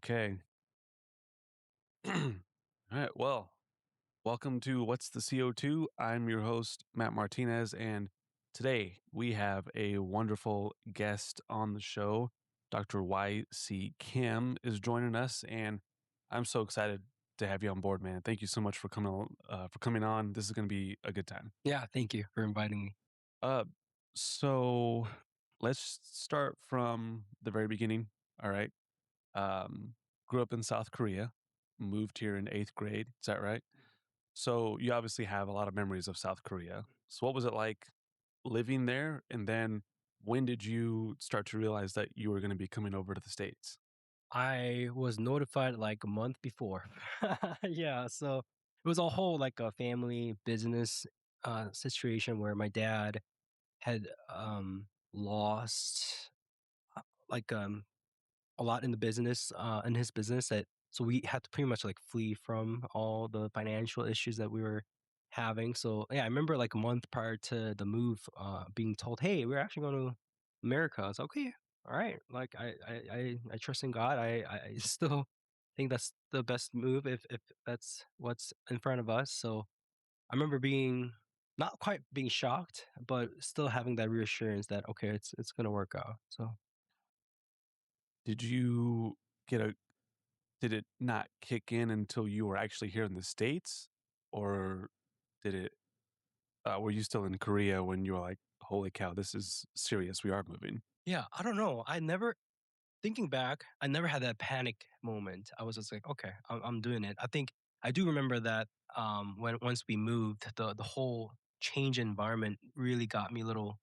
Okay. All right. Well, welcome to What's the CO2? I'm your host, Matt Martinez, and today we have a wonderful guest on the show. Dr. Y.C. Kim is joining us, and I'm so excited to have you on board, man. Thank you so much for coming on. This is going to be a good time. Yeah, thank you for inviting me. Uh, so let's start from the very beginning. All right. Um, Grew up in South Korea, moved here in eighth grade. Is that right? So you obviously have a lot of memories of South Korea. So what was it like living there? And then when did you start to realize that you were going to be coming over to the States? I was notified like a month before. Yeah, so it was a whole like a family business situation where my dad had lost like a lot in the business in his business that so we had to pretty much like flee from all the financial issues that we were having. So yeah, I remember like a month prior to the move being told, "Hey, we're actually going to America." I was like, "Okay, all right." Like I trust in God. I still think that's the best move if that's what's in front of us. So I remember being not quite being shocked, but still having that reassurance that okay, it's gonna work out. So Did you get a did it not kick in until you were actually here in the States? Or did it were you still in Korea when you were like, holy cow, this is serious. We are moving. yeah, I don't know. I never thinking back, I never had that panic moment. I was just like, okay, I'm doing it. I think I do remember that when once we moved, the whole change in environment really got me a little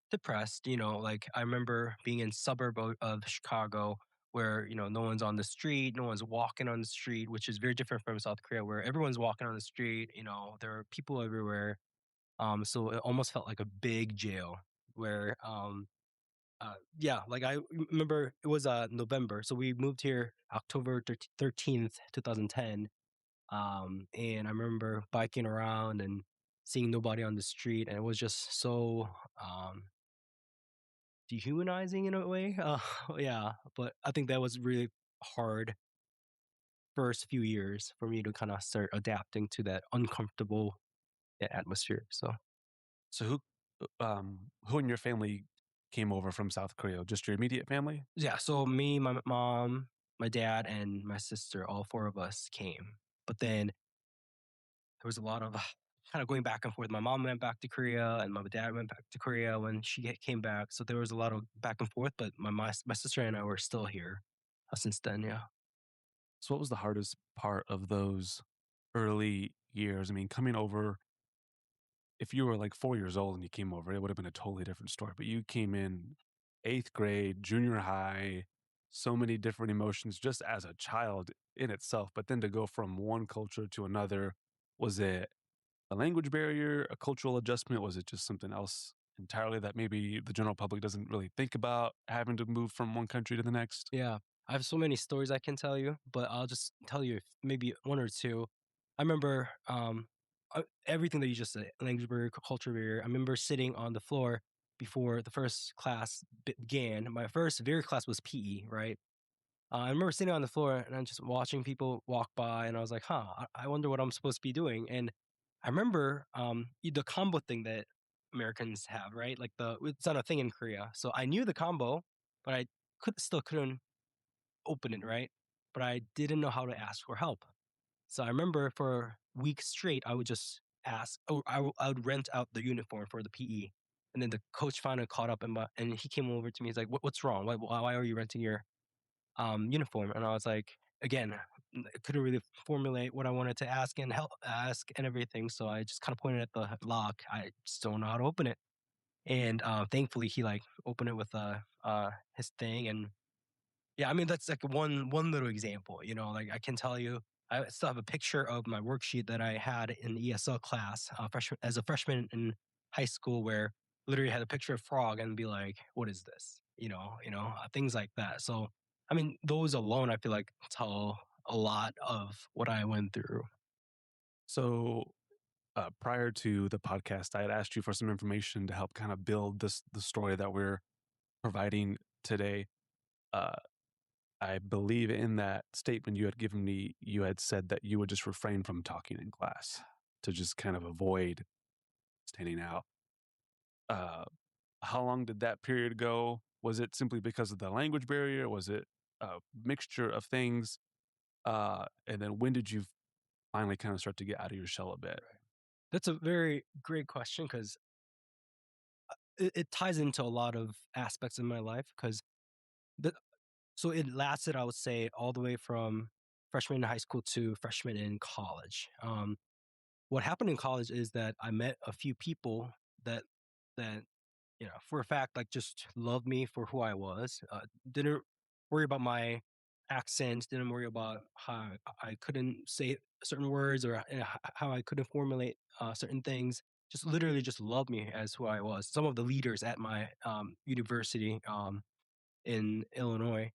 depressed. Like I remember being in suburb of Chicago where no one's on the street, no one's walking on the street, which is very different from South Korea where everyone's walking on the street. There are people everywhere. So it almost felt like a big jail where yeah, like I remember it was November, so we moved here October 13th, 2010. And I remember biking around and seeing nobody on the street, and it was just so dehumanizing in a way. Yeah, but I think that was really hard first few years for me to kind of start adapting to that uncomfortable atmosphere. So So who in your family came over from South Korea? Just your immediate family? yeah, so me, my mom, my dad, and my sister, all four of us came. But then there was a lot of kind of going back and forth. My mom went back to Korea, and my dad went back to Korea when came back. So there was a lot of back and forth. But my sister and I were still here since then. Yeah. So what was the hardest part of those early years? I mean, coming over, if you were like 4 years old and you came over, it would have been a totally different story. But you came in eighth grade, junior high, so many different emotions just as a child in itself. But then to go from one culture to another, was it a language barrier, a cultural adjustment? Was it just something else entirely that maybe the general public doesn't really think about having to move from one country to the next? Yeah. I have so many stories I can tell you, but I'll just tell you maybe one or two. I remember everything that you just said, language barrier, culture barrier. I remember sitting on the floor before the first class began. My first very class was PE, right? I remember sitting on the floor and I'm just watching people walk by, and I was like, "Huh, I wonder what I'm supposed to be doing." And I remember the combo thing that Americans have, right? Like it's not a thing in Korea. So I knew the combo, but I couldn't open it, right? But I didn't know how to ask for help. So I remember for weeks straight, I would just ask, or I would rent out the uniform for the PE. And then the coach finally caught up and he came over to me. He's like, "What's wrong? Why are you renting your uniform?" And I was like, again, I couldn't really formulate what I wanted to ask and everything. So I just kind of pointed at the lock. I just don't know how to open it. And thankfully, he like opened it with his thing. And yeah, I mean that's like one little example. Like I can tell you, I still have a picture of my worksheet that I had in ESL class, freshman as a freshman in high school, where literally had a picture of frog and be like, "What is this?" Things like that. So, I mean, those alone, I feel like tell a lot of what I went through. So prior to the podcast, I had asked you for some information to help kind of build the story that we're providing today. Uh, I believe in that statement you had given me, you had said that you would just refrain from talking in class to just kind of avoid standing out. Uh, how long did that period go? Was it simply because of the language barrier? Was it a mixture of things? And then when did you finally kind of start to get out of your shell a bit? Right. That's a very great question because it ties into a lot of aspects of my life. Because so it lasted, I would say, all the way from freshman in high school to freshman in college. What happened in college is that I met a few people that that for a fact, like, just loved me for who I was. Didn't worry about my accent. Didn't worry about how I couldn't say certain words, or how I couldn't formulate certain things. Just literally, just loved me as who I was. Some of the leaders at my university in Illinois,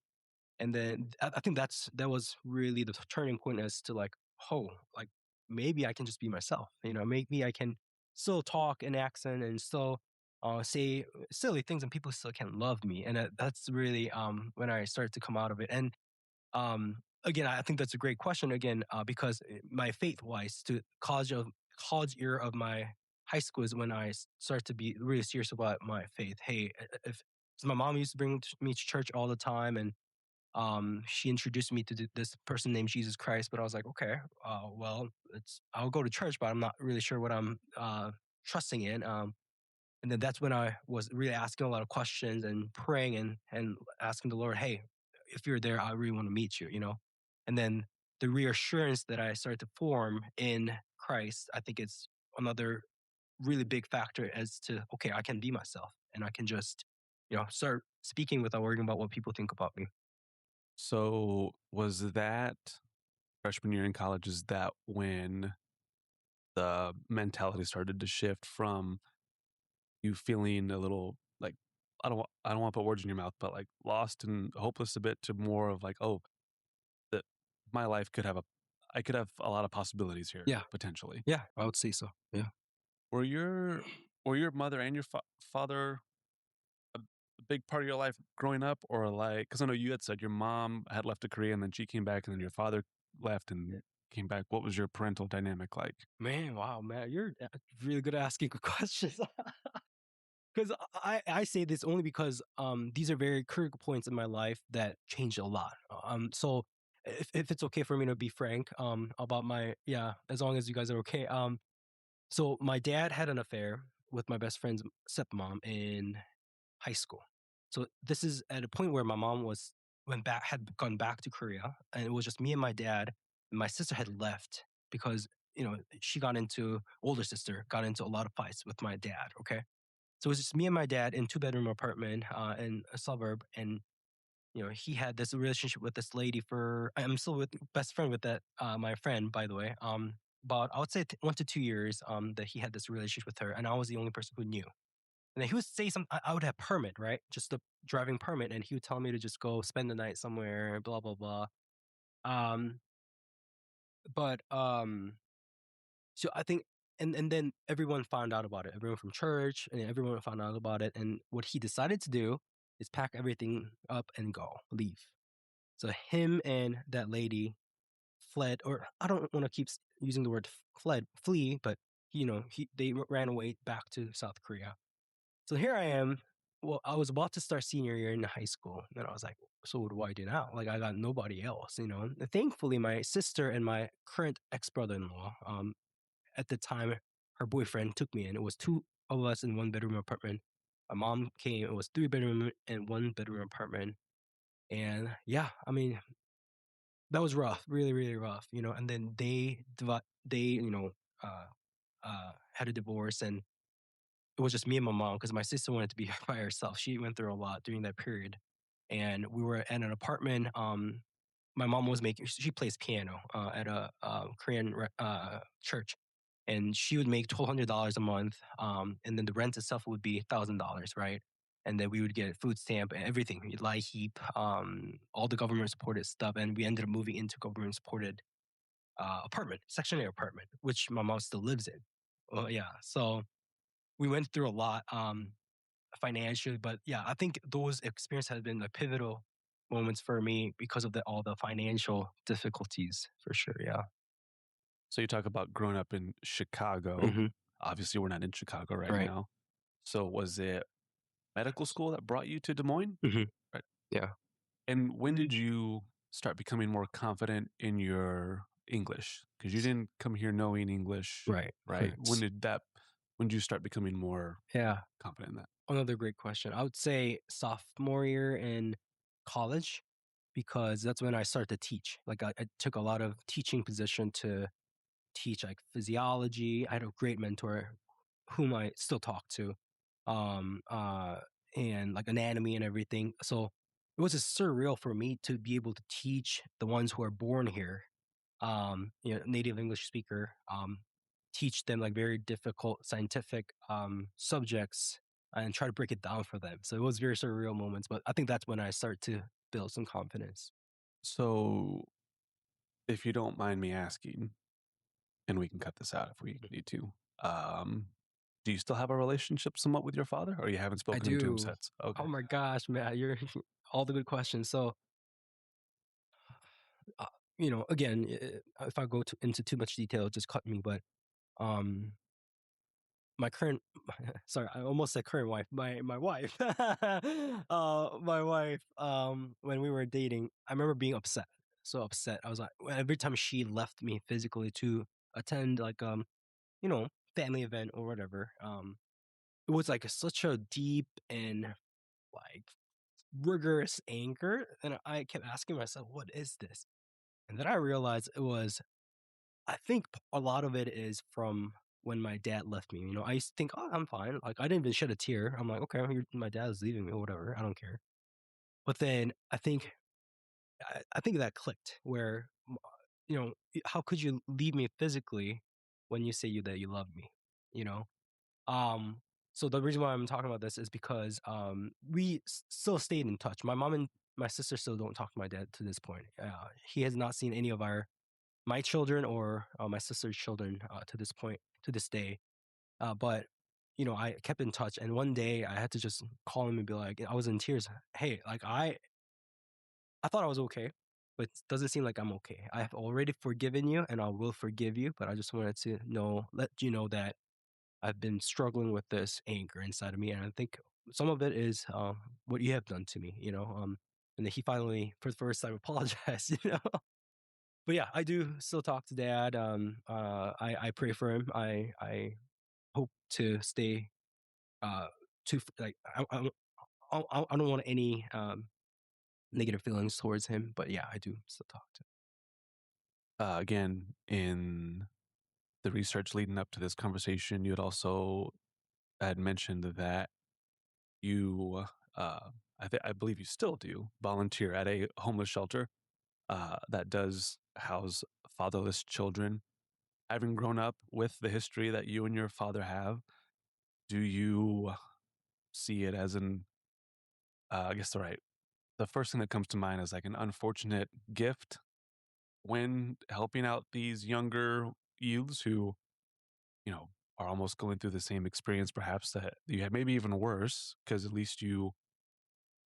and then I think that was really the turning point as to, like, oh, like, maybe I can just be myself. Maybe I can still talk in accent and still say silly things, and people still can love me. And that's really when I started to come out of it. And again, I think that's a great question again, because my faith wise to college year of my high school is when I started to be really serious about my faith. Hey, if 'cause my mom used to bring me to church all the time, and she introduced me to this person named Jesus Christ. But I was like, okay, well, I'll go to church, but I'm not really sure what I'm trusting in. And then that's when I was really asking a lot of questions and praying, and asking the Lord, hey, if you're there, I really want to meet you. And then the reassurance that I started to form in Christ, I think it's another really big factor as to, okay, I can be myself, and I can just, start speaking without worrying about what people think about me. So was that freshman year in college? Is that when the mentality started to shift from you feeling a little like I don't want to put words in your mouth, but like lost and hopeless a bit to more of like, oh, that my life could have I could have a lot of possibilities here Yeah. potentially. Yeah, I would say so. Yeah. Were your mother and your father a big part of your life growing up, or like because I know you had said your mom had left to Korea and then she came back, and then your father left and came back. What was your parental dynamic like? Man, wow, man, you're really good at asking good questions. Because I say this only because these are very critical points in my life that changed a lot. So if it's okay for me to be frank about my, yeah, as long as you guys are okay. So my dad had an affair with my best friend's stepmom in high school. So this is at a point where my mom had gone back to Korea, and it was just me and my dad. And my sister had left because she older sister got into a lot of fights with my dad. Okay, so it was just me and my dad in two-bedroom apartment in a suburb, and he had this relationship with this lady for. I'm still with best friend with that my friend, by the way. About, I would say, 1 to 2 years that he had this relationship with her, and I was the only person who knew. And then he would say something. I would have permit, right? Just the driving permit, and he would tell me to just go spend the night somewhere, blah blah blah. Um, but so I think, and then everyone found out about it. Everyone from church and everyone found out about it. And what he decided to do is pack everything up and leave. So him and that lady fled, or I don't want to keep using the word flee, but they ran away back to South Korea. So here I am. Well, I was about to start senior year in high school, and I was like, "So what do I do now? Like, I got nobody else." And thankfully, my sister and my current ex brother-in-law, at the time, her boyfriend took me in. It was two of us in one-bedroom apartment. My mom came. It was three-bedroom and one-bedroom apartment. And yeah, I mean, that was rough, really, really rough. And then uh, had a divorce, and it was just me and my mom because my sister wanted to be by herself. She went through a lot during that period, and we were at an apartment. My mom was making. She plays piano at a Korean church, and she would make $1,200 a month. And then the rent itself would be $1,000, right? And then we would get food stamp and everything, lie heap, all the government supported stuff, and we ended up moving into government supported apartment, Section 8 apartment, which my mom still lives in. Well, yeah, so we went through a lot financially, but yeah, I think those experiences have been like pivotal moments for me because of all the financial difficulties for sure. Yeah. So you talk about growing up in Chicago. Hmm. Obviously, we're not in Chicago right Right. now. So was it medical school that brought you to Des Moines? Hmm. Right. Yeah. And when did you start becoming more confident in your English? Because you didn't come here knowing English, Right. right? When did you start becoming more Yeah. confident in that? Another great question. I would say sophomore year in college because that's when I started to teach. Like I took a lot of teaching position to teach like physiology. I had a great mentor whom I still talk to, um, uh, and like anatomy and everything. So it was just surreal for me to be able to teach the ones who are born here, native English speaker, teach them like very difficult scientific subjects and try to break it down for them. So it was very surreal moments, but I think that's when I start to build some confidence. So, if you don't mind me asking, and we can cut this out if we need to, um, do you still have a relationship somewhat with your father, or you haven't I spoken to him do. since? Oh Okay. my gosh, man, you're all the good questions. So, uh, again, if I go into too much detail, just cut me. But um, my current, sorry, I almost said current wife. My wife, my wife. When we were dating, I remember being upset. So upset. I was like, every time she left me physically to attend like you know, family event or whatever. It was like such a deep and like rigorous anger, and I kept asking myself, "What is this?" And then I realized it was. I think a lot of it is from when my dad left me. I used to think, "Oh, I'm fine." Like I didn't even shed a tear. I'm like, "Okay, my dad is leaving me, or whatever. I don't care." But then I think that clicked where how could you leave me physically when you say that you love me? You know, Um, so the reason why I'm talking about this is because we still stayed in touch. My mom and my sister still don't talk to my dad to this point. He has not seen any of my children or my sister's children to this point to this day. But I kept in touch, and one day I had to just call him and be like, I was in tears. Hey, like I thought I was okay, but it doesn't seem like I'm okay. I have already forgiven you, and I will forgive you. But I just wanted to let you know that I've been struggling with this anger inside of me, and I think some of it is what you have done to me, and then he finally, for the first time, apologized. But yeah, I do still talk to dad. I pray for him. I hope to stay too like I don't want any negative feelings towards him. But yeah, I do still talk to Again, in the research leading up to this conversation, you had mentioned that you, uh, I believe you still do volunteer at a homeless shelter that does house fatherless children. Having grown up with the history that you and your father have, do you see it as I guess the first thing that comes to mind is like an unfortunate gift when helping out these younger youths who, you know, are almost going through the same experience perhaps that you had, maybe even worse, because at least you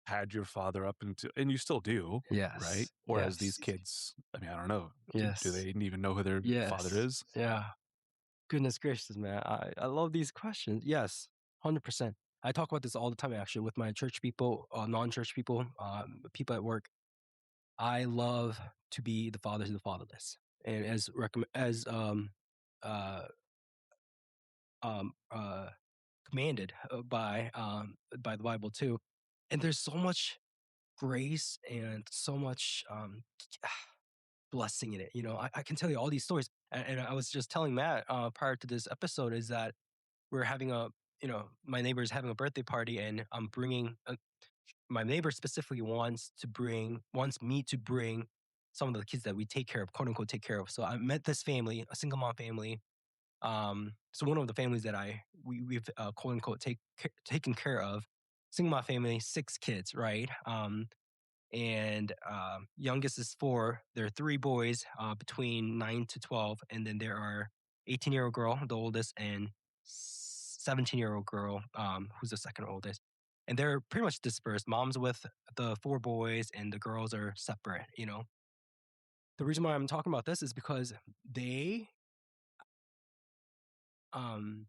had your father up until, and you still do, right? Yes, Whereas these yes, kids, I mean, I don't know, do yes, they even know who their father yes, is? yeah. Goodness gracious, man. I love these questions. Yes, 100%. I talk about this all the time actually with my church people, non-church people, people at work. I love to be the father to the fatherless. And as uh um uh commanded by the Bible too. And there's so much grace and so much blessing in it. I can tell you all these stories. And I was just telling Matt prior to this episode is that we're having my neighbor's having a birthday party, and I'm bringing my neighbor specifically wants me to bring some of the kids that we take care of, quote unquote, take care of. So I met this family, a single mom family. So one of the families that we've quote unquote taken care of, single mom family, 6 kids, right? And youngest is 4. There are 3 boys between 9 to 12, and then there are 18-year-old girl, the oldest, and 17-year-old girl, who's the second oldest. and they're pretty much dispersed. Mom's with the 4 boys, and the girls are separate, you know? The reason why I'm talking about this is because they, um,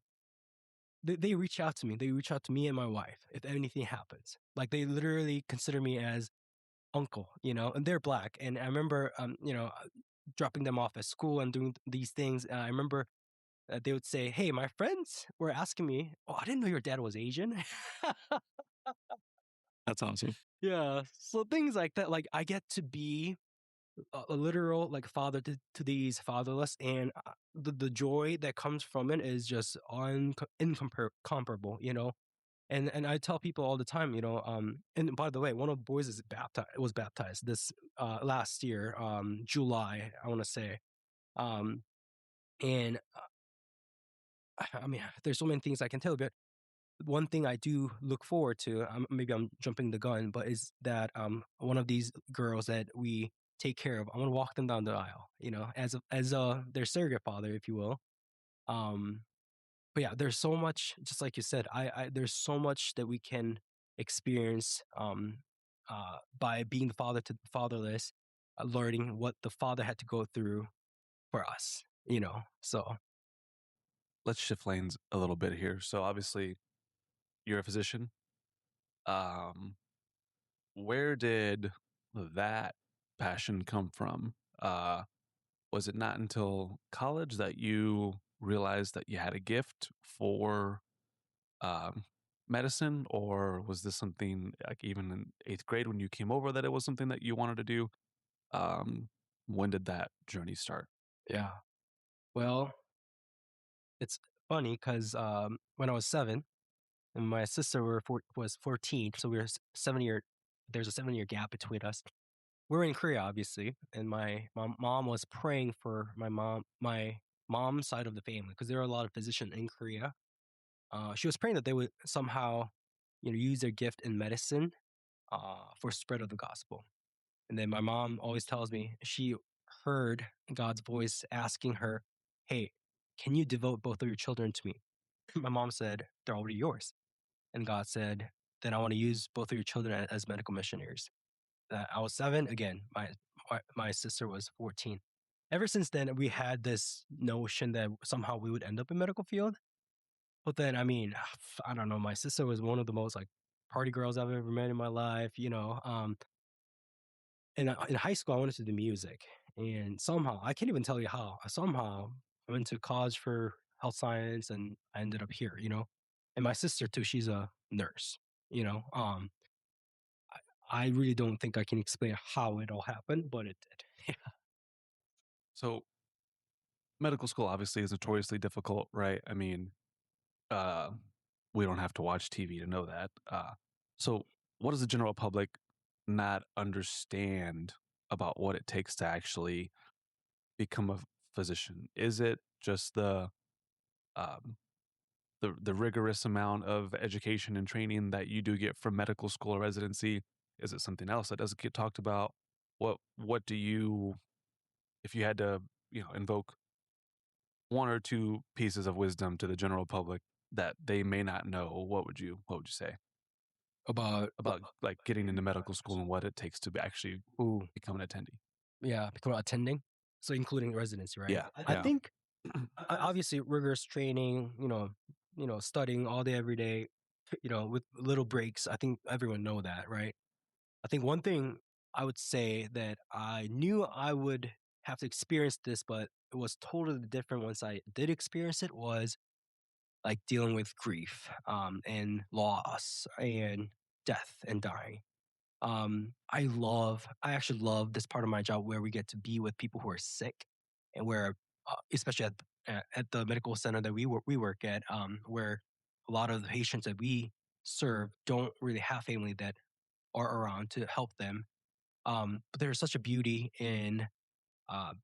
they reach out to me. They reach out to me and my wife if anything happens. Like, they literally consider me as uncle, you know, and they're black. And I remember, dropping them off at school and doing these things. I remember they would say, "Hey, my friends were asking me, oh, I didn't know your dad was Asian." That's awesome. Yeah, so things like that. Like, I get to be a literal like father to these fatherless, and the joy that comes from it is just incomparable, you know. And I tell people all the time, you know, and by the way, one of the boys is baptized was baptized this last year, July, I want to say. Um, and I mean, there's so many things I can tell, but one thing I do look forward to, maybe I'm jumping the gun, but is that one of these girls that we take care of, I'm gonna walk them down the aisle, you know, as their surrogate father, if you will. Um, but yeah, there's so much, just like you said, I there's so much that we can experience by being the father to the fatherless, learning what the father had to go through for us, you know. So Let's shift lanes a little bit here. So obviously, you're a physician. Um, where did that passion come from? Was it not until college that you realized that you had a gift for um, medicine, or was this something like even in eighth grade when you came over that it was something that you wanted to do? Um, when did that journey start? yeah, well, it's funny because when I was 7, and my sister was 14, so we were 7 year. There's a 7 year gap between us. We're in Korea, obviously, and my mom was praying for my mom's side of the family, because there are a lot of physicians in Korea. She was praying that they would somehow, you know, use their gift in medicine for spread of the gospel. And then my mom always tells me she heard God's voice asking her, "Hey, can you devote both of your children to me?" My mom said, "They're already yours." And God said, "Then I want to use both of your children as medical missionaries." I was 7. Again, my sister was 14. Ever since then, we had this notion that somehow we would end up in medical field. But then, I mean, I don't know. My sister was one of the most like party girls I've ever met in my life. You know, and in high school, I wanted to do music, and somehow I can't even tell you how. Somehow I went to college for health science, and I ended up here. You know, and my sister too. She's a nurse. You know, I really don't think I can explain how it all happened, but it did. So medical school obviously is notoriously difficult, right? I mean, uh, we don't have to watch TV to know that. So, what does the general public not understand about what it takes to actually become a physician? Is it just um, the rigorous amount of education and training that you do get from medical school or residency? Is it something else that doesn't get talked about? What do you, if you had to, invoke one or two pieces of wisdom to the general public that they may not know, what would you say About about like getting into medical school and what it takes to actually ooh, become an attendee? yeah, become attending, so including residency, right? Yeah, I yeah. think obviously rigorous training, studying all day, every day, with little breaks. I think everyone know that, right? I think one thing I would say that I knew I would have to experience this, but it was totally different once I did experience it, was like dealing with grief, and loss and death and dying. I actually love this part of my job where we get to be with people who are sick, and where, especially at the medical center that we work at, where a lot of the patients that we serve don't really have family that are around to help them. But there's such a beauty in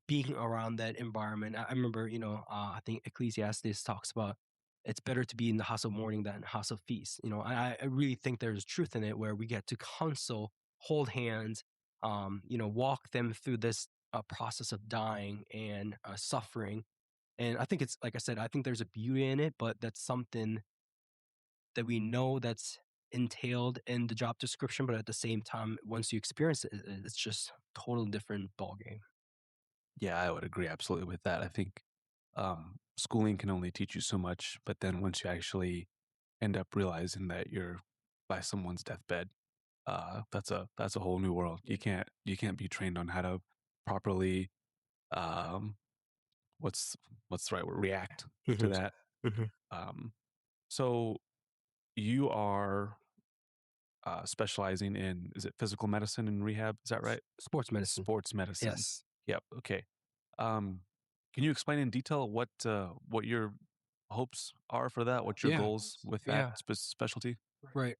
being around that environment. I remember, I think Ecclesiastes talks about it's better to be in the house of mourning than house of feast. I really think there's truth in it, where we get to counsel, hold hands, walk them through this process of dying and suffering. And I think it's like I said, I think there's a beauty in it, but that's something that we know that's entailed in the job description, but at the same time, once you experience it, it's just totally different ballgame. Yeah, I would agree absolutely with that. I think schooling can only teach you so much, but then once you actually end up realizing that you're by someone's deathbed, that's a whole new world. You can't be trained on how to properly um, what's what's the right word, react to Mhm, that. mhm. Um, so you are specializing in, is it physical medicine and rehab? Is that right? Sports medicine. Sports medicine. Yes. Yep. Okay. Um, can you explain in detail what your hopes are for that? What your Yeah. goals with that Yeah. specialty? Right.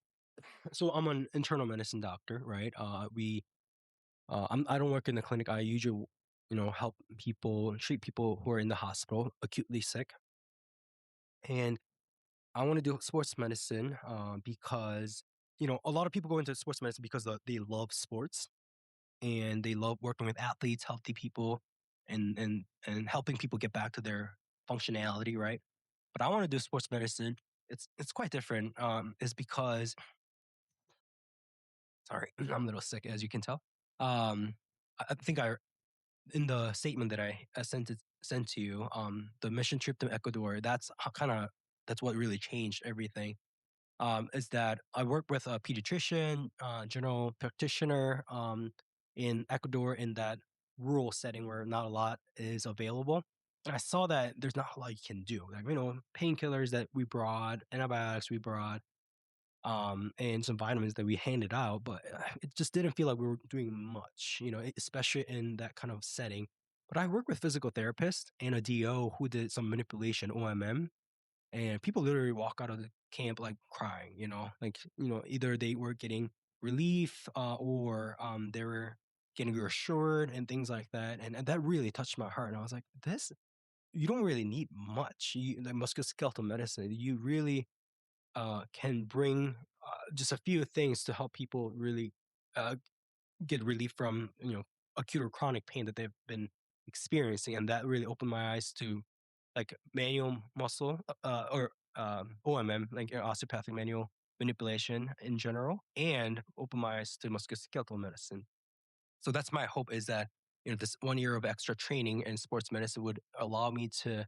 So I'm an internal medicine doctor, right? I don't work in the clinic. I usually, help people, treat people who are in the hospital, acutely sick. And I want to do sports medicine because, a lot of people go into sports medicine because they love sports and they love working with athletes, healthy people, and helping people get back to their functionality, right? But I want to do sports medicine. It's quite different. Is because sorry, I'm a little sick, as you can tell. I think I in the statement that I sent to you, the mission trip to Ecuador. That's what really changed everything. Is that I work with a pediatrician, general practitioner in Ecuador in that rural setting where not a lot is available. And I saw that there's not a lot you can do. Like, painkillers that we brought, antibiotics we brought, and some vitamins that we handed out, but it just didn't feel like we were doing much, especially in that kind of setting. But I work with physical therapists and a DO who did some manipulation, OMM, and people literally walk out of the camp like crying, like, either they were getting relief or they were getting reassured and things like that. And that really touched my heart. And I was like, you don't really need much. Like musculoskeletal medicine, you really can bring just a few things to help people really uh, get relief from acute or chronic pain that they've been experiencing, and that really opened my eyes to like manual muscle or OMM, like osteopathic manual manipulation in general, and opened my eyes to musculoskeletal medicine. So that's my hope is that this 1 year of extra training in sports medicine would allow me to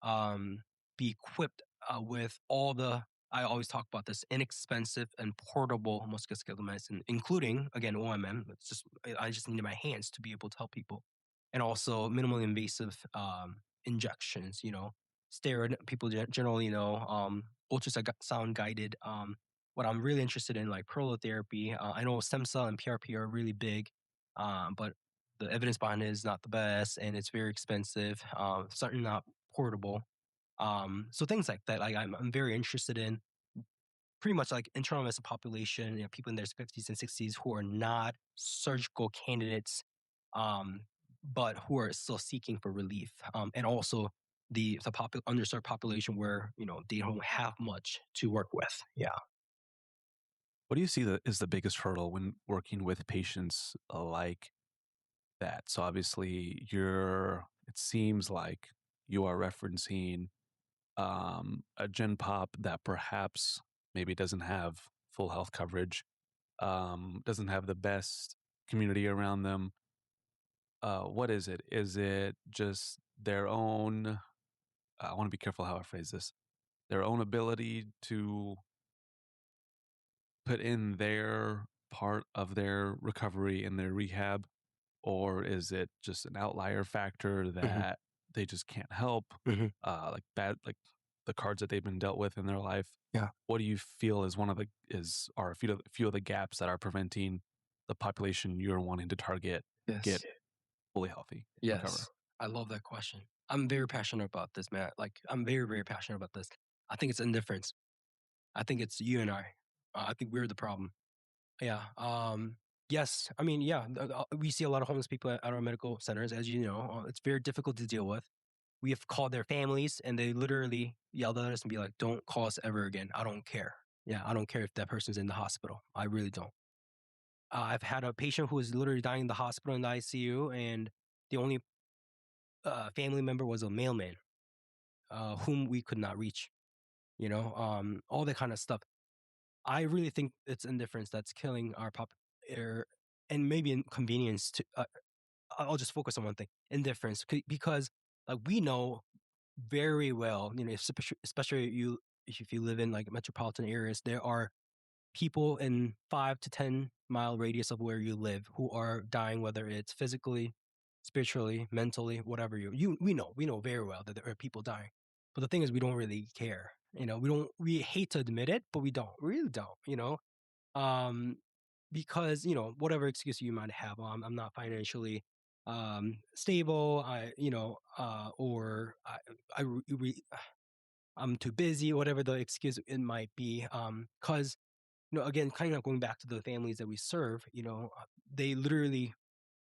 um, be equipped with all the I always talk about this inexpensive and portable musculoskeletal medicine, including again OMM. I just needed my hands to be able to help people, and also minimally invasive injections. Steroid people generally know ultrasound guided. What I'm really interested in, like prolotherapy. I know stem cell and PRP are really big, but the evidence behind it is not the best, and it's very expensive. Certainly not portable. So things like that, like I'm very interested in pretty much like internal medicine population, people in their 50s and 60s who are not surgical candidates, um, but who are still seeking for relief. And also the underserved population where, they don't have much to work with. Yeah. What do you see that is the biggest hurdle when working with patients like that? So obviously it seems like you are referencing a gen pop that perhaps maybe doesn't have full health coverage, doesn't have the best community around them. What is it? Is it just their own? I want to be careful how I phrase this. Their own ability to put in their part of their recovery and their rehab, or is it just an outlier factor Hmm. that they just can't help? Hmm. Like the cards that they've been dealt with in their life. Yeah. What do you feel is one of the is are a few of the gaps that are preventing the population you're wanting to target get Yes. fully healthy, recover? Yes. I love that question. I'm very passionate about this, man. Like, I'm very, very passionate about this. I think it's indifference. I think it's you and I. I think we're the problem. Yeah. Yes. I mean, yeah. We see a lot of homeless people at our medical centers, as you know. It's very difficult to deal with. We have called their families, and they literally yelled at us and be like, "Don't call us ever again. I don't care. Yeah, I don't care if that person's in the hospital. I really don't." I've had a patient who was literally dying in the hospital in the ICU, and the only family member was a mailman whom we could not reach. All that kind of stuff. I really think it's indifference that's killing our er, and maybe inconvenience to I'll just focus on one thing, indifference, because, like, we know very well, especially you if you live in, like, metropolitan areas, there are people in 5 to 10-mile radius of where you live who are dying, whether it's physically, spiritually, mentally, whatever we know very well that there are people dying. But the thing is we don't really care. We hate to admit it, but we really don't. Um, because, whatever excuse you might have, I'm not financially stable, or I I'm too busy, whatever the excuse it might be. Because again, kind of going back to the families that we serve, they literally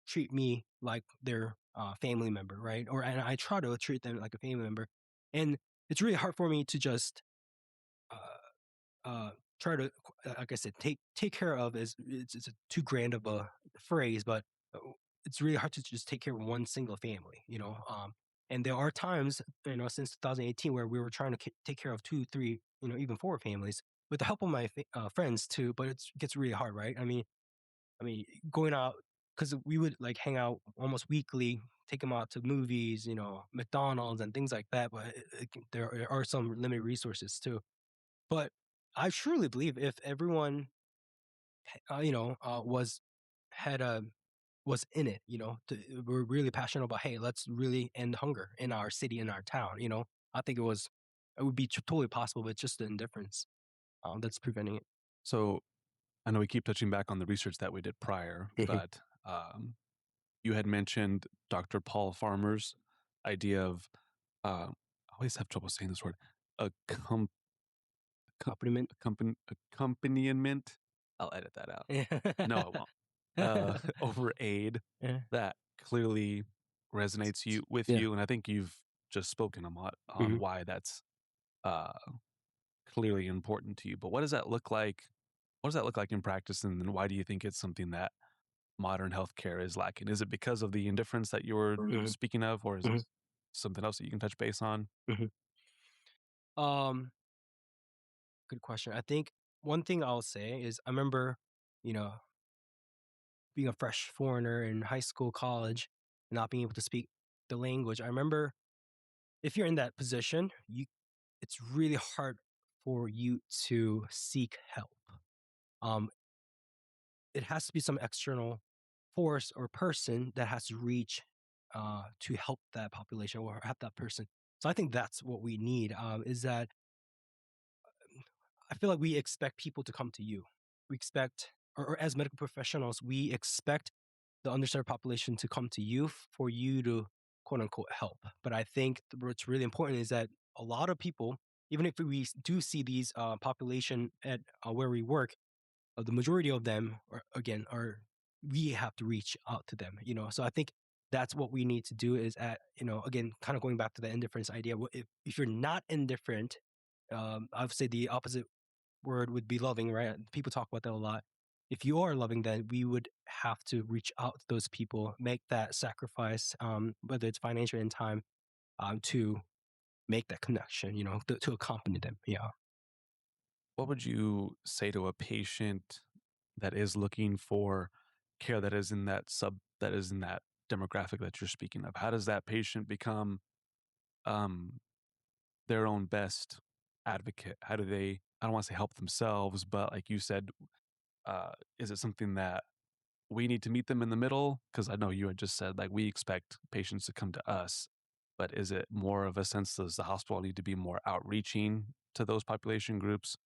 treat me like their family member, right? And I try to treat them like a family member, and it's really hard for me to just uh, uh, try to, like I said, take care of is it's a too grand of a phrase, but uh, it's really hard to just take care of one single family. And there are times, since 2018 where we were trying to take care of two, three, even four families with the help of my friends too. But it gets really hard, right? I mean, going out because we would like hang out almost weekly, take them out to movies, McDonald's and things like that. But there are some limited resources too. But I truly believe if everyone, was had a was in it, we're really passionate about, hey, let's really end hunger in our city, in our town. I think it would be totally possible, but it's just the indifference that's preventing it. So I know we keep touching back on the research that we did prior, but you had mentioned Dr. Paul Farmer's idea of, I always have trouble saying this word, accom- accom- Accompaniment. accompaniment. I'll edit that out. No, I won't. Over aid Yeah. that clearly resonates with Yeah. you, and I think you've just spoken a lot on Mhm. why that's uh, clearly important to you. But what does that look like? What does that look like in practice, and then why do you think it's something that modern healthcare is lacking? Is it because of the indifference that you were Mhm. speaking of, or is it Mhm. something else that you can touch base on? Mhm. Um, Good question. I think one thing I'll say is I remember, you know, being a fresh foreigner in high school, college, not being able to speak the language. I remember if you're in that position, it's really hard for you to seek help. Um, it has to be some external force or person that has to reach to help that population or help that person. So I think that's what we need. Is that I feel like we expect people to come to you. We expect, or as medical professionals, we expect the underserved population to come to you for you to quote unquote help. But I think what's really important is that a lot of people, even if we do see these population at where we work, the majority of them are again are we have to reach out to them. So I think that's what we need to do is at again kind of going back to the indifference idea. If you're not indifferent, I would say the opposite word would be loving, right? People talk about that a lot. If you are loving, then we would have to reach out to those people, make that sacrifice, whether it's financial and time, to make that connection, to accompany them. Yeah. What would you say to a patient that is looking for care that is in that demographic that you're speaking of? How does that patient become um, their own best advocate? How do they? I don't want to say help themselves, but like you said, is it something that we need to meet them in the middle? Because I know you had just said like we expect patients to come to us, but is it more of a sense does the hospital need to be more outreaching to those population groups?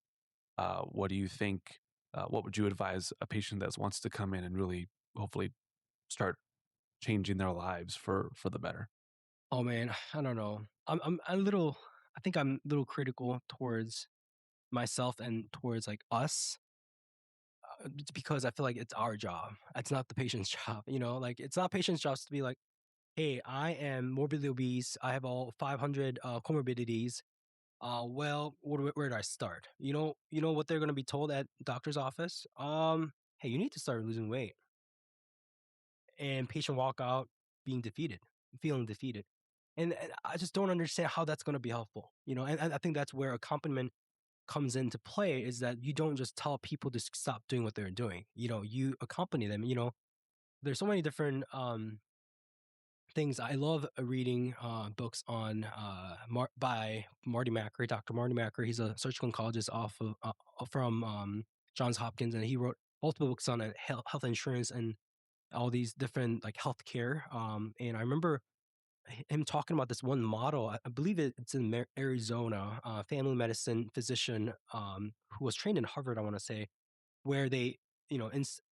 What do you think? What would you advise a patient that wants to come in and really, hopefully, start changing their lives for the better? Oh man, I don't know. I'm a little. I think I'm a little critical towards myself and towards like us. It's because I feel like it's our job. It's not the patient's job. Like it's not patient's job to be like, hey, I am morbidly obese. I have all 500 comorbidities. Well, where do I start? You know what they're going to be told at doctor's office. Hey, you need to start losing weight, and patient walk out being defeated, feeling defeated, and I just don't understand how that's going to be helpful. And I think that's where accompaniment comes into play is that you don't just tell people to stop doing what they're doing. You accompany them. There's so many different things. I love reading books on by Marty Macri, Dr. Marty Macri. He's a surgical oncologist from Johns Hopkins, and he wrote multiple books on health insurance and all these different like healthcare. And I remember him talking about this one model. I believe it's in Arizona, family medicine physician who was trained in Harvard, I want to say, where they,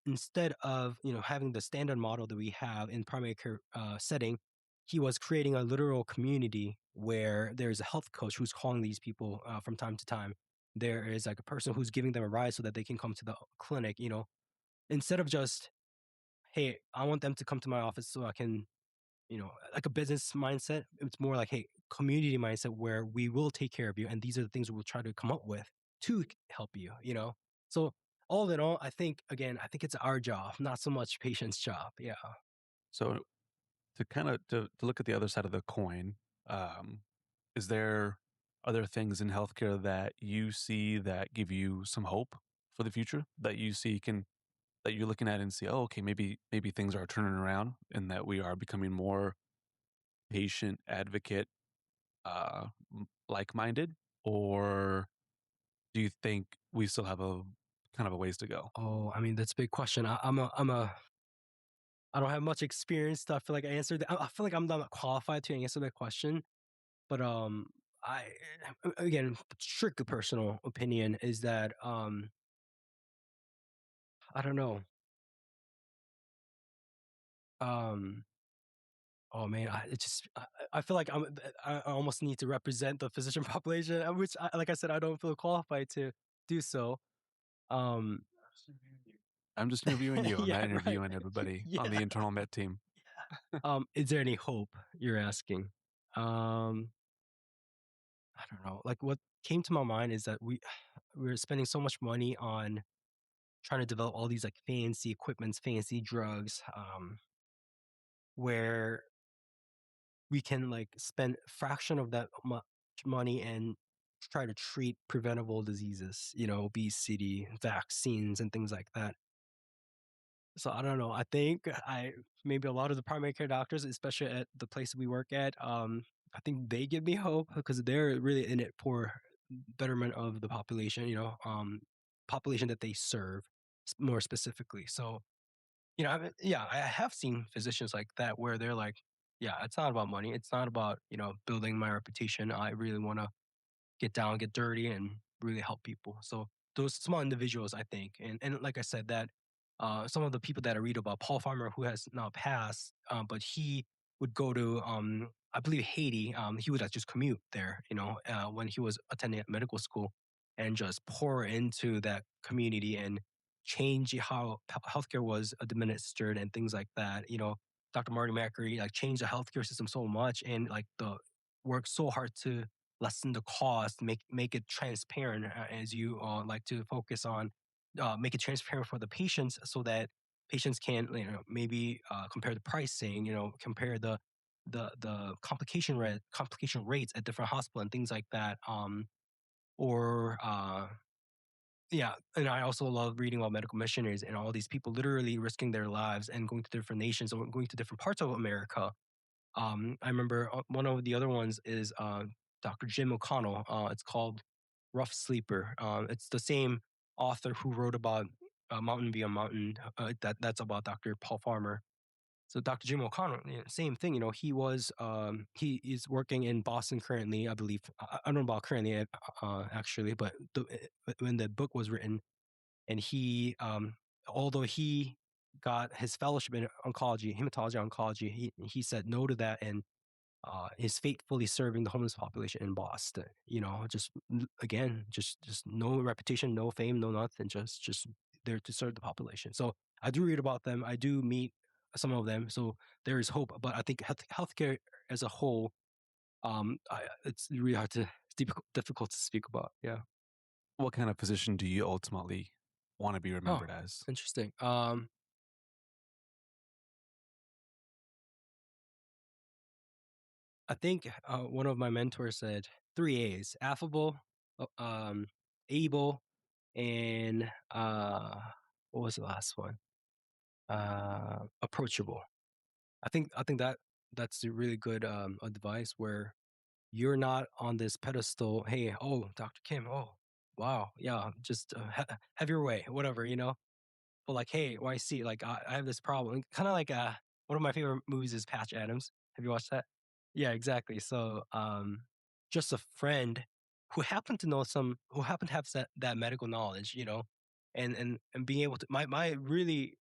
instead of having the standard model that we have in primary care setting, he was creating a literal community where there's a health coach who's calling these people from time to time. There is like a person who's giving them a ride so that they can come to the clinic. Instead of just, hey, I want them to come to my office so I can, like a business mindset. It's more like, hey, community mindset where we will take care of you, and these are the things we'll try to come up with to help you. So all in all, I think it's our job, not so much patient's job. Yeah. So to kind of to look at the other side of the coin, um, is there other things in healthcare that you see that give you some hope for the future that you see can that you're looking at and see, oh, okay, maybe things are turning around and that we are becoming more patient advocate like minded, or do you think we still have a kind of a ways to go? Oh, I mean, that's a big question. I don't have much experience. So I feel like I answered. I feel like I'm not qualified to answer that question. But I again, strictly personal opinion is that I don't know. Um, oh man, I feel like I almost need to represent the physician population, which, like I said, I don't feel qualified to do so. Um, I'm just interviewing you. I'm yeah, not right. interviewing everybody on Yeah. the internal med team. Is there any hope? You're asking. Um, I don't know. Like what came to my mind is that we're spending so much money on trying to develop all these like fancy equipments, fancy drugs, where we can like spend a fraction of that much money and try to treat preventable diseases, obesity, vaccines, and things like that. So I don't know. I think I maybe a lot of the primary care doctors, especially at the place we work at, I think they give me hope because they're really in it for betterment of the population, population that they serve more specifically. So yeah, I have seen physicians like that where they're like, yeah, it's not about money. It's not about, building my reputation. I really want to get down, get dirty, and really help people. So those small individuals, I think, and like I said, that some of the people that I read about, Paul Farmer, who has now passed, but he would go to, I believe Haiti. He would just commute there, when he was attending at medical school, and just pour into that community and change how healthcare was administered and things like that. Dr. Marty Macri like changed the healthcare system so much, and like the worked so hard to lessen the cost, make it transparent, as you like to focus on, make it transparent for the patients so that patients can maybe compare the pricing, compare the complication rates at different hospitals and things like that. Or yeah, and I also love reading about medical missionaries and all these people literally risking their lives and going to different nations or going to different parts of America. I remember one of the other ones is Dr. Jim O'Connell. It's called Rough Sleeper. It's the same author who wrote about Mountain Beyond Mountain. That's about Dr. Paul Farmer. So Dr. Jim O'Connell, same thing. He is working in Boston currently, I believe. I don't know about currently actually, but when the book was written, and although he got his fellowship in oncology, hematology oncology, he said no to that and is faithfully serving the homeless population in Boston. Just again, just no reputation, no fame, no nothing, just there to serve the population. So I do read about them. I do meet some of them. So there is hope. But I think healthcare as a whole, it's really hard to it's difficult to speak about. Yeah. What kind of position do you ultimately want to be Oh, remembered as? interesting. I think one of my mentors said three A's: affable, uh, um, able, and what was the last one? Approachable. I think that that's a really good advice where you're not on this pedestal. Hey, oh, Dr. Kim, oh, wow, yeah, just have your way, whatever, you know. But like, hey, YC, like I have this problem. Kind of like one of my favorite movies is Patch Adams. Have you watched that? Yeah, exactly. So just a friend who happened to have that medical knowledge, you know, and being able to my really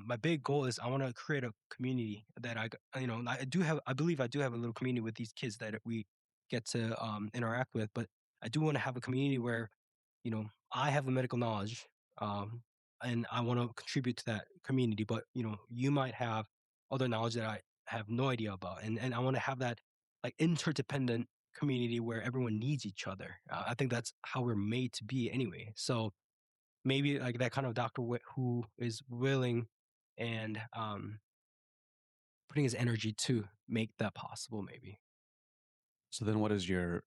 my big goal is I want to create a community that you know, I believe I do have a little community with these kids that we get to interact with, but I do want to have a community where, you know, I have the medical knowledge, um, and I want to contribute to that community. But you know, you might have other knowledge that I have no idea about, and I want to have that like interdependent community where everyone needs each other. I think that's how we're made to be anyway. So maybe like that kind of doctor who is willing and putting his energy to make that possible. Maybe. So then um what does your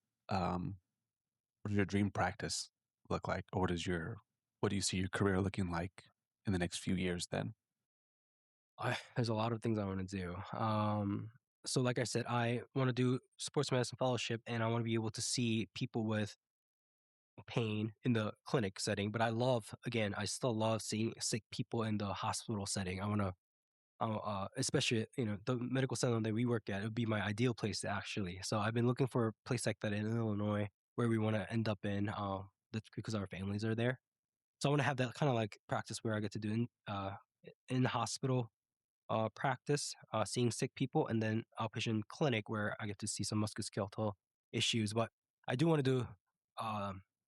dream practice look like? Or what do you see your career looking like in the next few years then? There's a lot of things I want to do. So, like I said, I want to do sports medicine fellowship, and I want to be able to see people with pain in the clinic setting. But again, I still love seeing sick people in the hospital setting. I want to, especially you know, the medical center that we work at. It would be my ideal place to actually. So, I've been looking for a place like that in Illinois where we want to end up in. That's because our families are there. So, I want to have that kind of like practice where I get to do in the hospital practice, seeing sick people, and then outpatient clinic where I get to see some musculoskeletal issues. But I do want to do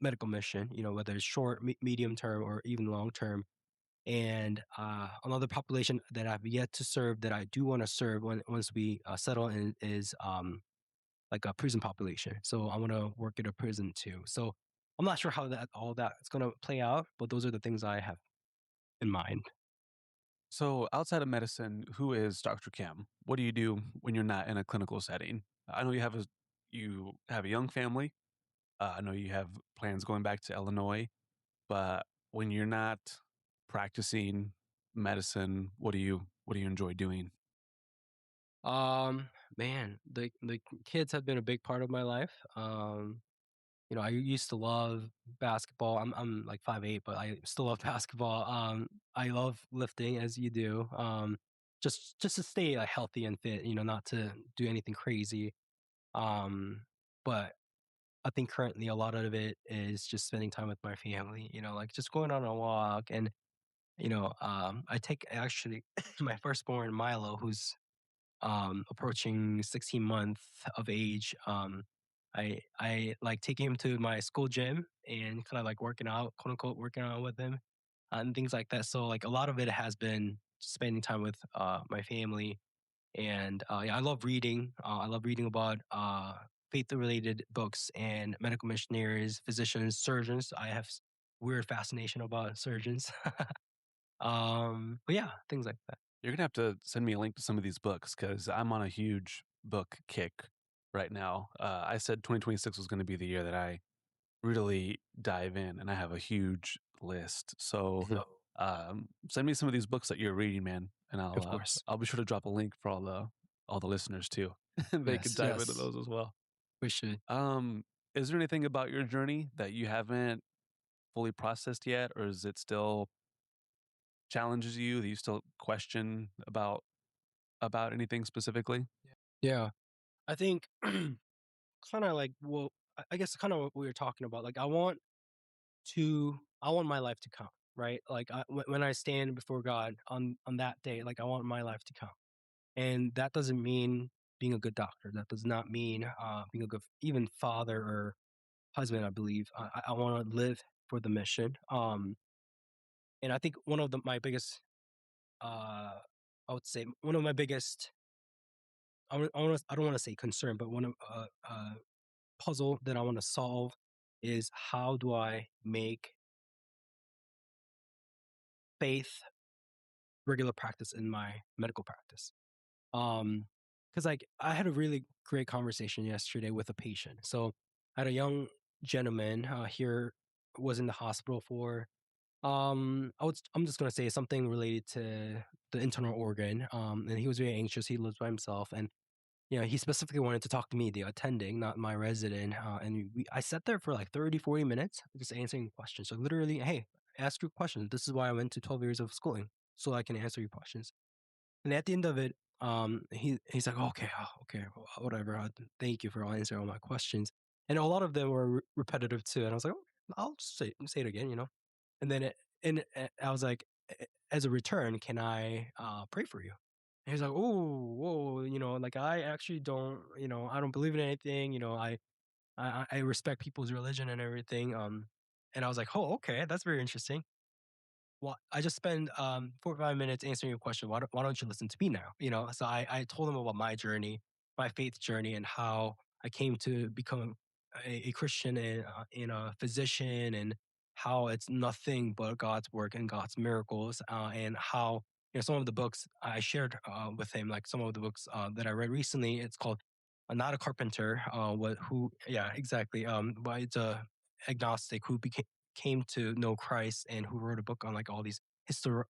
medical mission, you know, whether it's short, medium term, or even long term. And another population that I've yet to serve that I do want to serve once we settle in is like a prison population. So I want to work at a prison too. So I'm not sure how that all that is going to play out, but those are the things I have in mind. So outside of medicine, who is Dr. Kim? What do you do when you're not in a clinical setting? I know you have a young family. I know you have plans going back to Illinois, but when you're not practicing medicine, what do you enjoy doing? Man, the kids have been a big part of my life. You know, I used to love basketball. I'm like 5'8", but I still love basketball. I love lifting as you do. Just to stay like healthy and fit, you know, not to do anything crazy. But I think currently a lot of it is just spending time with my family, you know, like just going on a walk and you know, I take actually my firstborn Milo, who's approaching 16 months of age. I like taking him to my school gym and kind of like working out, quote unquote, working out with him and things like that. So like a lot of it has been spending time with my family, and yeah, I love reading. I love reading about faith related books and medical missionaries, physicians, surgeons. I have weird fascination about surgeons. But yeah, things like that. You're gonna have to send me a link to some of these books because I'm on a huge book kick right now. I said 2026 was going to be the year that I really dive in, and I have a huge list. So, So send me some of these books that you're reading, man, and of course. I'll be sure to drop a link for all the listeners too. They could Yes, dive into yes, those as well. we should. Um, is there anything about your journey that you haven't fully processed yet, or is it still challenges you that you still question about anything specifically? Yeah, I think kind of like well, I guess kind of what we were talking about. Like I want my life to count, right? Like when I stand before God on that day, like I want my life to count, and that doesn't mean being a good doctor. That does not mean being a good even father or husband. I believe I want to live for the mission. And I think one of my biggest, I would say one of my biggest I don't want to say concern, but one of puzzle that I want to solve is how do I make faith regular practice in my medical practice? Because like I had a really great conversation yesterday with a patient. So I had a young gentleman here was in the hospital for. I'm just gonna say something related to the internal organ. And he was very anxious. He lives by himself, and he specifically wanted to talk to me, the attending, not my resident. And I sat there for like 30, 40 minutes just answering questions. So literally, hey, ask your questions. This is why I went to 12 years of schooling so I can answer your questions. And at the end of it, he's like, "Okay, okay, whatever. Thank you for answering all my questions." And a lot of them were repetitive too. And I was like, "Oh, I'll just say it again," you know. And then I was like, As a return, can I pray for you?" And he's like, "Oh, whoa, like I actually don't, I don't believe in anything. I respect people's religion and everything." And I was like, "Oh, okay, that's very interesting." Well, I just spent 4 or 5 minutes answering your question. Why don't you listen to me now? So I told him about my journey, my faith journey, and how I came to become a Christian and a physician, and how it's nothing but God's work and God's miracles, and how some of the books I shared with him, like some of the books that I read recently. It's called "Not a Carpenter." Yeah, exactly. But it's a agnostic who became came to know Christ and who wrote a book on like all these historic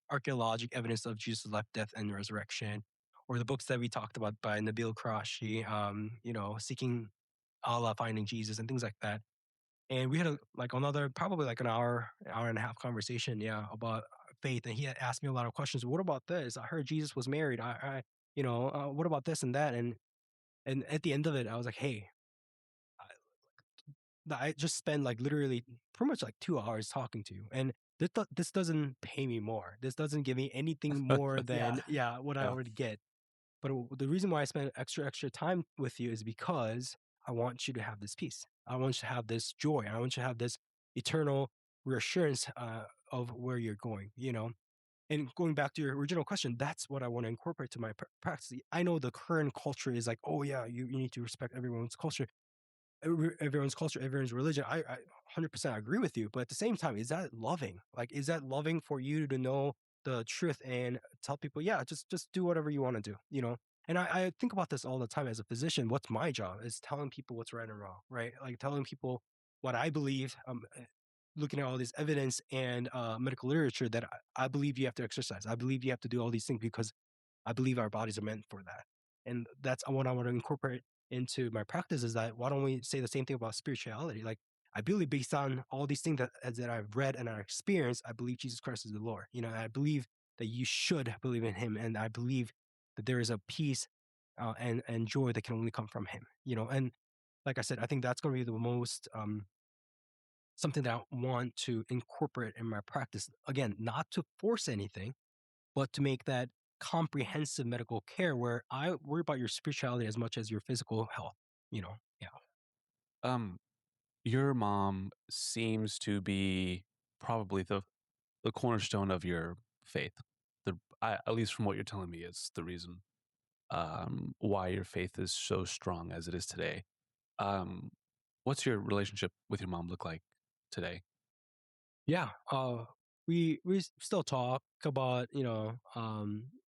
archaeologic evidence of Jesus' life, death, and resurrection, or the books that we talked about by Nabil Qureshi, seeking Allah, finding Jesus, and things like that. And we had like another probably like an hour and a half conversation, yeah, about faith. And he had asked me a lot of questions. What about this? I heard Jesus was married. What about this and that? And at the end of it, I was like, hey, I just spend like literally pretty much like 2 hours talking to you, and this doesn't pay me more. This doesn't give me anything more Yeah, than, yeah, what I yeah. already get. But the reason why I spend extra time with you is because I want you to have this peace. I want you to have this joy. I want you to have this eternal reassurance of where you're going, And going back to your original question, that's what I want to incorporate to my practice. I know the current culture is like, oh yeah, you need to respect everyone's culture, everyone's culture, everyone's religion. I 100% agree with you, but at the same time, is that loving? Like, is that loving for you to know the truth and tell people, yeah, just do whatever you want to do, And I think about this all the time as a physician. What's my job is telling people what's right and wrong, right? Like telling people what I believe. Looking at all this evidence and medical literature that I believe you have to exercise. I believe you have to do all these things because I believe our bodies are meant for that. And that's what I want to incorporate into my practice, is that why don't we say the same thing about spirituality? Like, I believe based on all these things that I've read and I've experienced, I believe Jesus Christ is the Lord. And I believe that you should believe in him. And I believe that there is a peace and joy that can only come from him. And like I said, I think that's going to be the most something that I want to incorporate in my practice. Again, not to force anything, but to make that comprehensive medical care where I worry about your spirituality as much as your physical health, Yeah. Um, your mom seems to be probably the cornerstone of your faith. At least from what you're telling me, is the reason why your faith is so strong as it is today. Um, what's your relationship with your mom look like today? Yeah. We still talk about,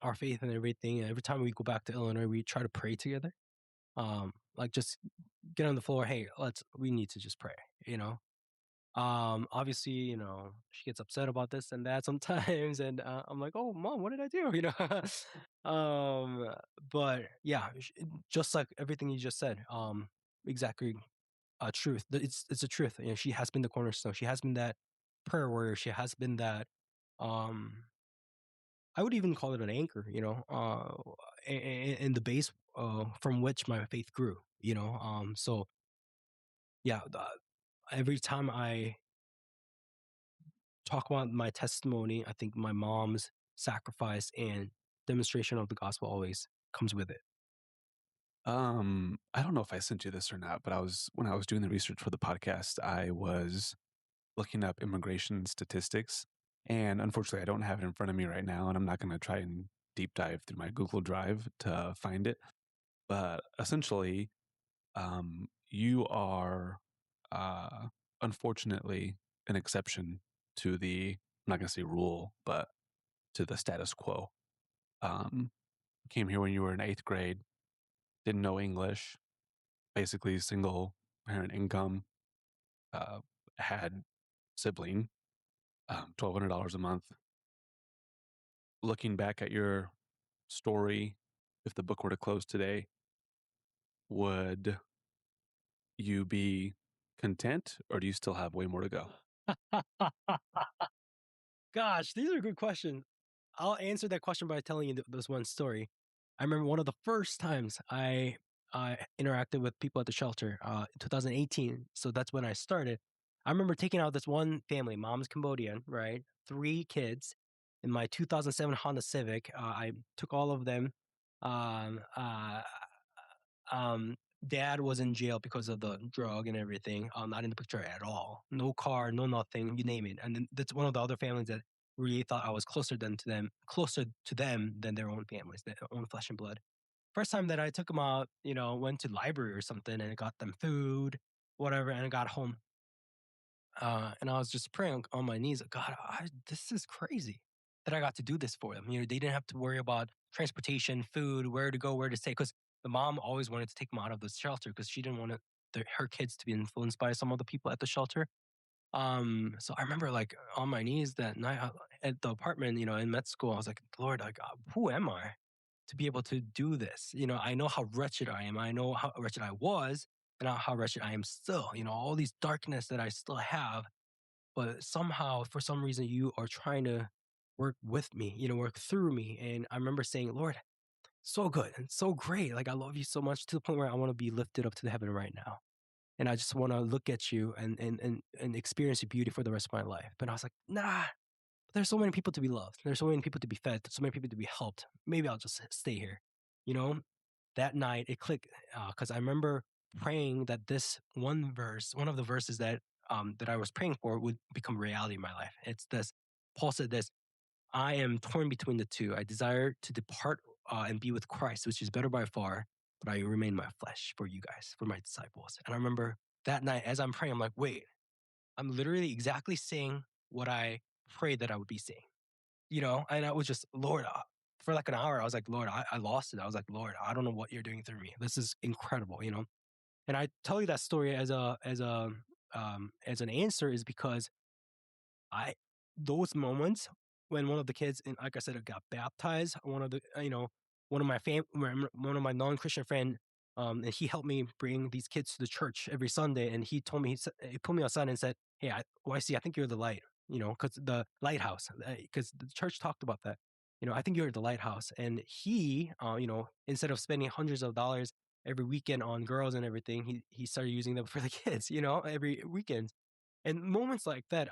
our faith and everything. And every time we go back to Illinois, we try to pray together. Like just get on the floor. Hey, we need to just pray, you know? Obviously, she gets upset about this and that sometimes, and I'm like, "Oh, mom, what did I do?" But yeah, just like everything you just said, exactly, truth. It's a truth. She has been the cornerstone. She has been that prayer warrior. She has been that. Um, I would even call it an anchor. In the base from which my faith grew. So yeah, every time I talk about my testimony, I think my mom's sacrifice and demonstration of the gospel always comes with it. I don't know if I sent you this or not, but when I was doing the research for the podcast, I was looking up immigration statistics, and unfortunately, I don't have it in front of me right now, and I'm not going to try and deep dive through my Google Drive to find it. But essentially, you are, uh, unfortunately, an exception to the, I'm not going to say rule, but to the status quo. Um, came here when you were in eighth grade, didn't know English, basically single parent income, uh, had sibling, $1,200 a month. Looking back at your story, if the book were to close today, would you be content, or do you still have way more to go? Gosh, these are good questions. I'll answer that question by telling you this one story. I remember one of the first times I interacted with people at the shelter, 2018. So that's when I started. I remember taking out this one family. Mom's Cambodian, right? Three kids. In my 2007 Honda Civic, I took all of them. Um, uh, Dad was in jail because of the drug and everything. Not in the picture at all. No car, no nothing, you name it. And then that's one of the other families that really thought I was closer to them than their own families, their own flesh and blood. First time that I took them out, went to library or something and got them food, whatever, and I got home. And I was just praying on my knees, God, this is crazy that I got to do this for them. They didn't have to worry about transportation, food, where to go, where to stay. Because the mom always wanted to take them out of the shelter because she didn't want her kids to be influenced by some of the people at the shelter. So I remember like on my knees that night at the apartment, in med school, I was like, Lord, like, who am I to be able to do this? I know how wretched I am. I know how wretched I was and how wretched I am still. All these darkness that I still have, but somehow, for some reason, you are trying to work with me, work through me. And I remember saying, Lord, so good and so great. Like, I love you so much to the point where I want to be lifted up to the heaven right now. And I just want to look at you and experience your beauty for the rest of my life. But I was like, nah, there's so many people to be loved. There's so many people to be fed. There's so many people to be helped. Maybe I'll just stay here. You know, that night it clicked because I remember praying that this one of the verses that I was praying for would become reality in my life. It's this. Paul said this: I am torn between the two. I desire to depart and be with Christ, which is better by far, but I remain my flesh for you guys, for my disciples. And I remember that night as I'm praying, I'm like, wait, I'm literally exactly saying what I prayed that I would be saying, And I was just, Lord, for like an hour, I was like, Lord, I lost it. I was like, Lord, I don't know what you're doing through me. This is incredible. And I tell you that story as an answer is because I those moments when one of the kids, and like I said, got baptized, one of my one of my non-Christian friend, and he helped me bring these kids to the church every Sunday, and he told me he pulled me aside and said, "Hey, I think you're the light, because the lighthouse, because the church talked about that. I think you're the lighthouse." And he, instead of spending hundreds of dollars every weekend on girls and everything, he started using them for the kids, every weekend. And moments like that,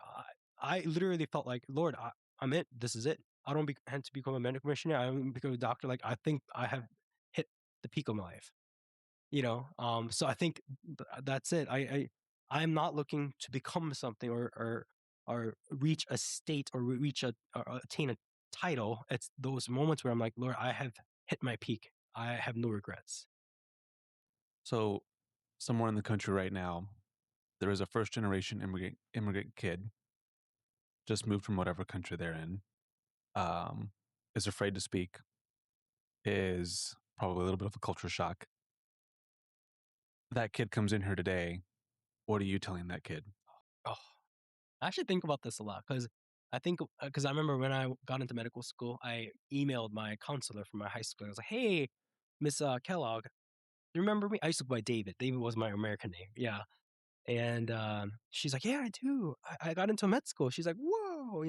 I literally felt like, Lord, I'm it. This is it. I don't have to become a medical missionary. I don't become a doctor. Like, I think I have hit the peak of my life. So I think that's it. I'm not looking to become something or reach a state or reach or attain a title. It's those moments where I'm like, Lord, I have hit my peak. I have no regrets. So, somewhere in the country right now, there is a first generation immigrant kid, just moved from whatever country they're in, um, is afraid to speak, is probably a little bit of a culture shock. That kid comes in here today. What are you telling that kid? Oh, I actually think about this a lot because I remember when I got into medical school, I emailed my counselor from my high school. I was like, "Hey, Miss Kellogg, you remember me?" I used to go by David. David was my American name. Yeah, and she's like, "Yeah, I do. I got into med school." She's like, "Whoa,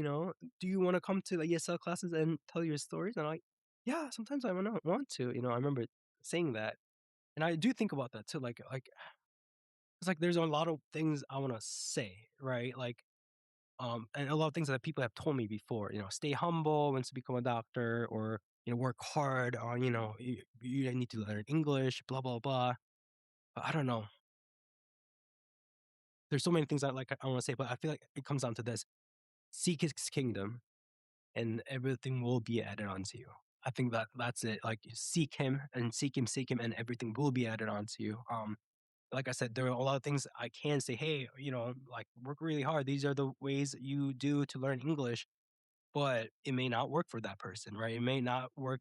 do you want to come to the ESL classes and tell your stories?" And I'm like, "Yeah, sometimes I want to." I remember saying that, and I do think about that too. Like it's like there's a lot of things I want to say, right? And a lot of things that people have told me before, stay humble once you become a doctor, or work hard on, you need to learn English, blah blah blah. But I don't know. There's so many things I want to say, but I feel like it comes down to this: seek His kingdom, and everything will be added onto you. I think that's it. Like, seek Him and seek Him, and everything will be added onto you. Like I said, there are a lot of things I can say. Hey, like, work really hard. These are the ways you do to learn English, but it may not work for that person, right? It may not work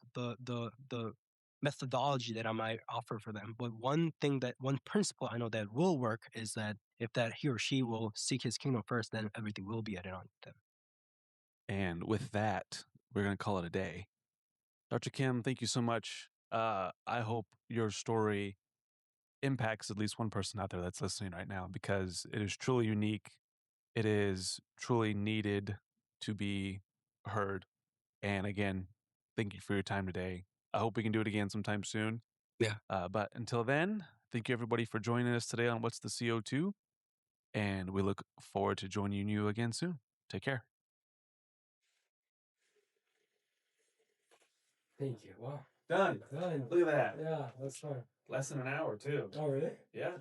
methodology that I might offer for them. But one principle I know that will work is that if that he or she will seek his kingdom first, then everything will be added on to them. And with that, we're going to call it a day. Dr. Kim, thank you so much. I hope your story impacts at least one person out there that's listening right now because it is truly unique. It is truly needed to be heard. And again, thank you for your time today. I hope we can do it again sometime soon. Yeah. But until then, thank you everybody for joining us today on What's the CO2? And we look forward to joining you again soon. Take care. Thank you. Wow. Done. Done. Look at that. Yeah, that's fine. Less than an hour, too. Oh, really? Yeah.